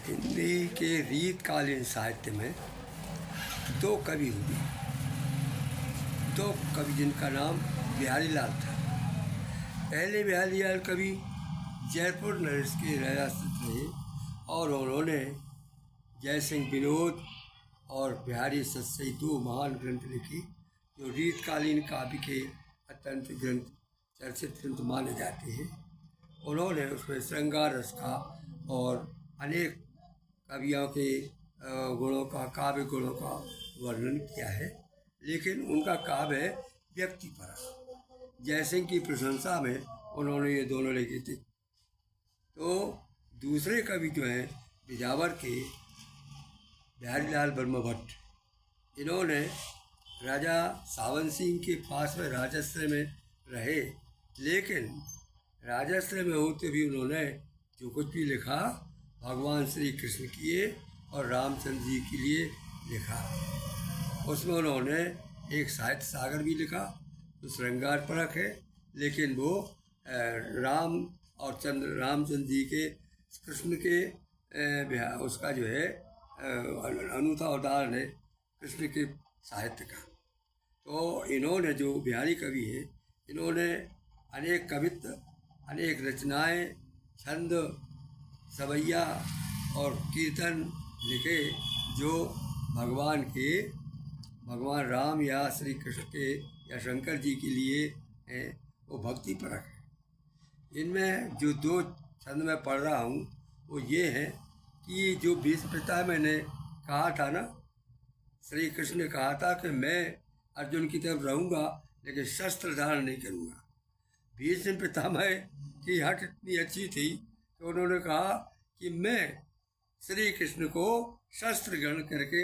हिंदी के रीतकालीन साहित्य में दो कवि हुए, दो कवि जिनका नाम बिहारी लाल था। पहले बिहारी लाल कवि जयपुर नरेश के रियासत रहे और उन्होंने जय सिंह विनोद और बिहारी सतसई दो महान ग्रंथ लिखे जो रीतकालीन काव्य के अत्यंत ग्रंथ चर्चित ग्रंथ माने जाते हैं। उन्होंने उसमें श्रृंगार रस का और अनेक कवियों के गुणों का, काव्य गुणों का वर्णन किया है, लेकिन उनका काव्य है व्यक्तिपरक। जयसिंह की प्रशंसा में उन्होंने ये दोनों लिखे थे। तो दूसरे कवि जो हैं बिजावर के बिहारी लाल वर्मा भट्ट, इन्होंने राजा सावन सिंह के पास में राजाश्रय में रहे, लेकिन राजाश्रय में होते भी उन्होंने जो कुछ भी लिखा भगवान श्री कृष्ण किए और रामचंद्र जी के लिए लिखा। उसमें उन्होंने एक साहित्य सागर भी लिखा जो श्रृंगार परक है, लेकिन वो राम और रामचंद्र जी के कृष्ण के उसका जो है अनूठा उदाहरण है कृष्ण के साहित्य का। तो इन्होंने जो बिहारी कवि हैं, इन्होंने अनेक कवित्व, अनेक रचनाएं, छंद, सवैया और कीर्तन लिखे जो भगवान राम या श्री कृष्ण के या शंकर जी के लिए हैं, वो भक्ति परक है। इनमें जो दो छंद मैं पढ़ रहा हूँ वो ये है कि जो भीष्म पिता मैंने कहा था ना, श्री कृष्ण ने कहा था कि मैं अर्जुन की तरफ रहूँगा लेकिन शस्त्र धारण नहीं करूँगा। भीष्म पितामह की हट इतनी अच्छी थी तो उन्होंने कहा कि मैं श्री कृष्ण को शस्त्र ग्रहण करके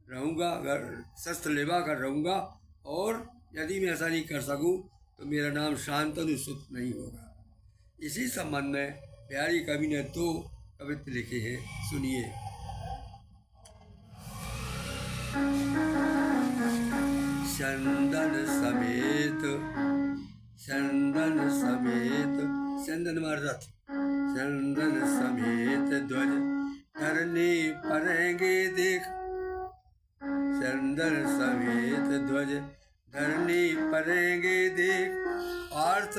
रहूँगा, शस्त्र लेवा कर रहूँगा, और यदि मैं ऐसा नहीं कर सकूँ तो मेरा नाम शांतनु सुत नहीं होगा। इसी संबंध में बिहारी कवि ने दो कवित्व लिखे हैं, सुनिए। चंदन समेत चंदन मार रथ, चंदन समेत ध्वज धरनी परेंगे देख, चंदन समेत ध्वज धरनी परेंगे देख, पार्थ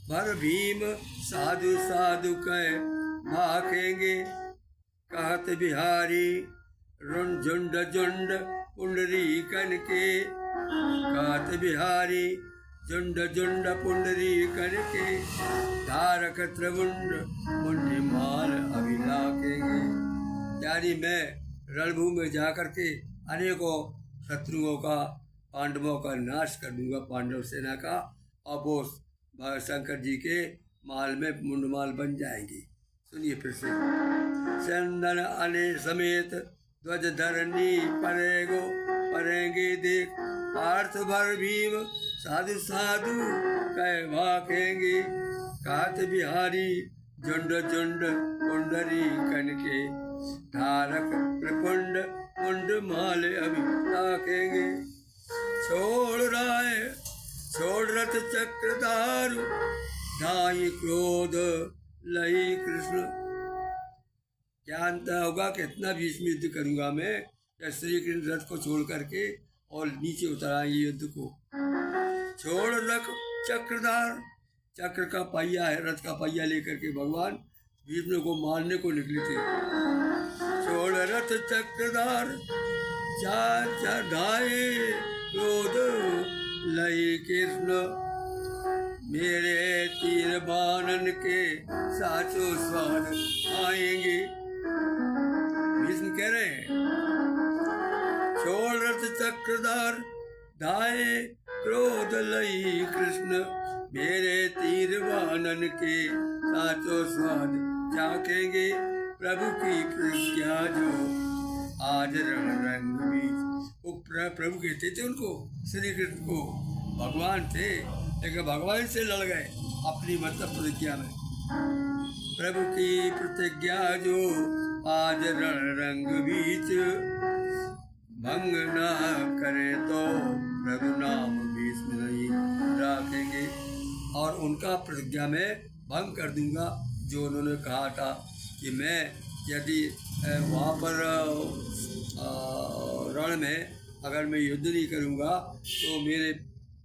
भर भीम साधु साधु कह भाखेंगे, कहत बिहारी रुण झुंड झुंड पुंडरी कन के, कहत बिहारी झुंड झुंड पुंडरी कन के, धारक त्रिवुंड मुंडि माल अभिलाखेंगे। यानी मैं रणभूमि में जाकर के अनेकों शत्रुओं का, पांडवों का नाश कर दूंगा, पांडव सेना का, और वो शंकर जी के माल में मुंडमाल बन जाएंगी। सुनिए फिर से। चंदन अने समेत ध्वज धरनी परेंगे देख, पार्थ भर भीम साधु साधु कह भाखेंगे, कहत बिहारी झुंड झुंड पुंडरी कन के, धारक प्रपुंड मुंड माल अभी लाखेंगे। छोड़ रथ चक्रधारु धाई क्रोध लई कृष्ण। जानता होगा कितना भीष्म युद्ध करूंगा मैं, या श्री कृष्ण रथ को छोड़ करके और नीचे उतर आएंगे युद्ध को। छोड़ रख चक्रधार, चक्र का पहिया है, रथ का पहिया लेकर के भगवान भीष्म को मारने को निकले थे। छोड़ रथ चक्रधार चार धाये क्रोध लई कृष्ण, मेरे तीर बाणन के साचो स्वाद आएंगे। भीष्म कह रहे हैं छोड़ रथ चक्रधार धाये क्रोध लई कृष्ण, मेरे तीर बाणन के साचो स्वाद चाखेंगे। प्रभु की प्रतिज्ञा जो आज रण रंग बीच, वो प्रभु कहते थे उनको, श्री कृष्ण को, भगवान थे लेकिन भगवान से लड़ गए अपनी मतलब प्रतिज्ञा में। प्रभु की प्रतिज्ञा जो आज रण रंग बीच, भंग ना करे तो प्रभु नाम भीष्म नहीं रखेंगे। और उनका प्रतिज्ञा में भंग कर दूंगा जो उन्होंने कहा था कि मैं यदि वहाँ पर रण में अगर मैं युद्ध नहीं करूँगा तो मेरे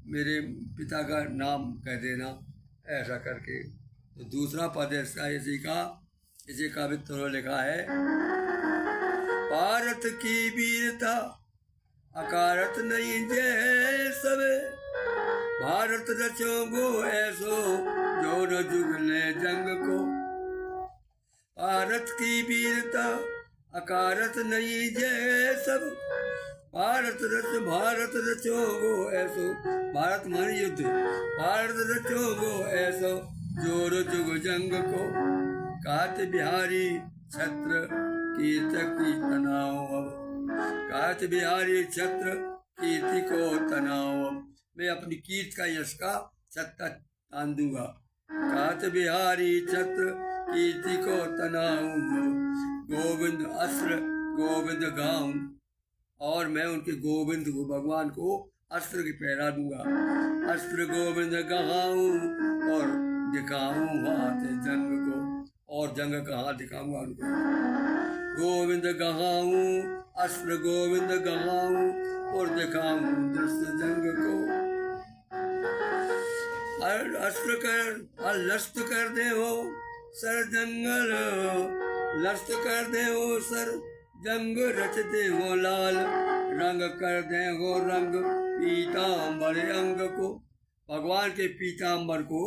मेरे पिता का नाम कह देना, ऐसा करके। तो दूसरा पद है इसका इसी का मित्रों ने लिखा है, भारत की वीरता अकारत नहीं जय सब, भारत रचो गो ऐसो जो न जुगले जंग को। भारत की वीरता अकारत नहीं जय सब, भारत रचो गो ऐसो, भारत मान युद्ध, भारत रचो गो ऐसो जोर जुग जंग को। कात बिहारी छत्र कीर्त की तनाव, कात बिहारी छत्र कीर्ति को तनाव, मैं अपनी कीर्त का यश का छत्ता तान दूंगा। कात बिहारी छत्र कीर्ति को तनाव, गोविंद अस्त्र गोविंद गाऊं, और मैं उनके गोविंद को भगवान को अस्त्र की पहरा दूंगा। अस्त्र गोविंद गाऊं और दिखाऊं हाथ जंग को, और जंग का हाथ दिखाऊंगा उनको। गोविंद गाऊं अस्त्र गोविंद गाऊं और दिखाऊं दृश्य जंग को। अस्त्र कर लस्त कर दे हो सर जंगल, लस्त कर दे हो सर जंग, रचते हो लाल रंग कर दे हो रंग पीतांबर अंग को। भगवान के पीतांबर को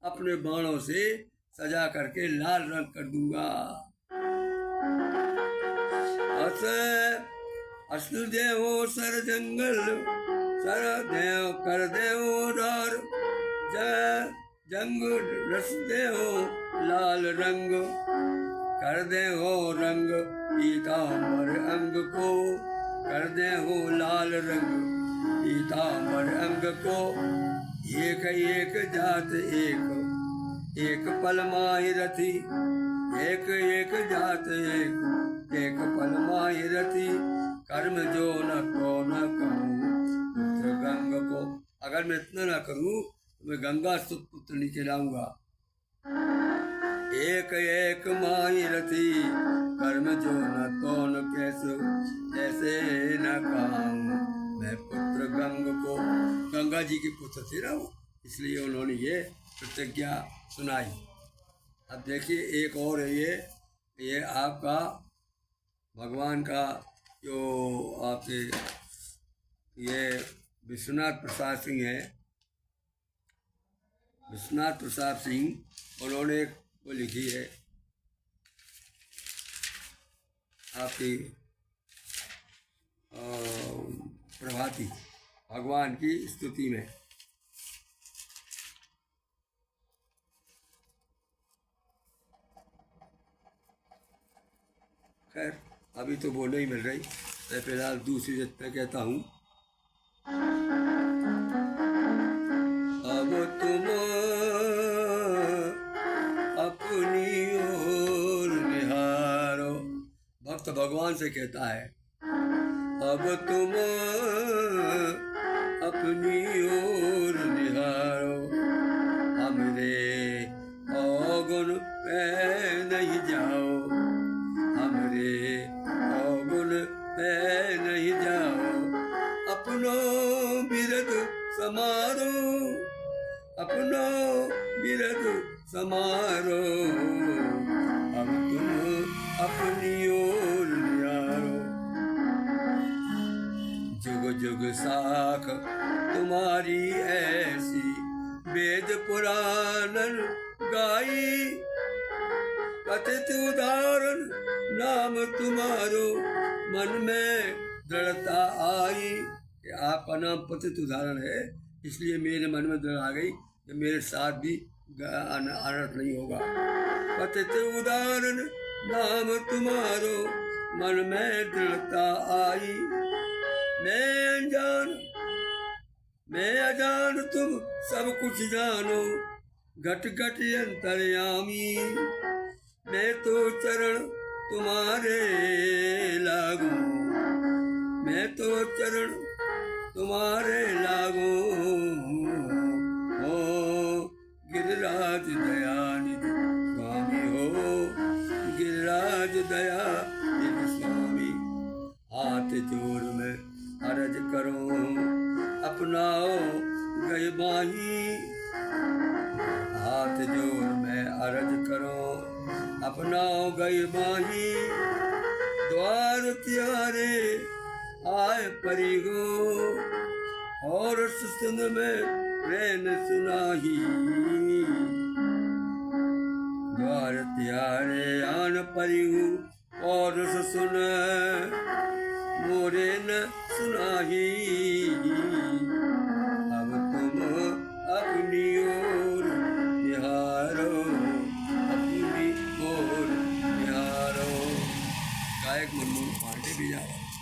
अपने बाणों से सजा करके लाल रंग कर दूंगा। अस्त्र दे हो सर जंगल, सर देव कर दे हो डार, जंग रस दे हो लाल रंग कर दे हो रंग पीतांबर अंग को, कर दे हो लाल रंग पीतांबर अंग को। एक एक जात एक पल माहि रथी, एक एक जात एक पल माहि रथी, कर्म जो न को न कहूँ गंग को। अगर मैं इतना न करूँ तो मैं गंगा पुत्र नीचे लाऊंगा। एक एक माहि रथी, कर्म जो न तो न कैसे, ऐसे न कहूँ मैं पुत्र गंग को। गंगा जी के पुत्र थे ना वो, इसलिए उन्होंने ये प्रतिज्ञा सुनाई। अब देखिए एक और है ये आपका भगवान का जो आपके ये विश्वनाथ प्रसाद सिंह है, विश्वनाथ प्रसाद सिंह, उन्होंने एक वो लिखी है आपकी प्रभाती भगवान की स्तुति में। खैर अभी तो वो नहीं मिल रही, मैं फिलहाल दूसरी जगह पे कहता हूँ। अब तुम अपनी ओर निहारो, भक्त भगवान से कहता है, अब तुम अपनी ओर निहारो, हमरे अवगुण पे नहीं जाओ, हमरे अवगुण पे नहीं जाओ, अपनो बिरद समारो, अपनो बिरद समारो, अब तुम अपनी ओर निहारो। जुग जुग साख तुम्हारी ऐसी, वेद पुराण गाई, कथित उदाहरण नाम तुम्हारो, मन में दृढ़ता आई। कि आपका नाम पतित उदाहरण है, इसलिए मेरे मन में दृढ़ आ गई कि मेरे साथ भी अनर्थ नहीं होगा। पतित उदाहरण नाम तुम्हारो, मन में दृढ़ता आई। मैं अजान तुम सब कुछ जानो, घट घट अंतर्यामी, मैं तो चरण तुम्हारे लागू, मैं तो चरण तुम्हारे लागू, हो गिरिराज दयानिधि स्वामी, हो गिरिराज दया निधि स्वामी। हाथ जोड़ में अर्ज करो अपनाओ गए बाही। हाथ जोड़ में अर्ज करो अपनाओ गए बाही। द्वार त्यारे आए परी हो और सुन में प्रेम सुनाही। द्वार त्यारे आन परी हूँ और सुन मोरे न सुनाही।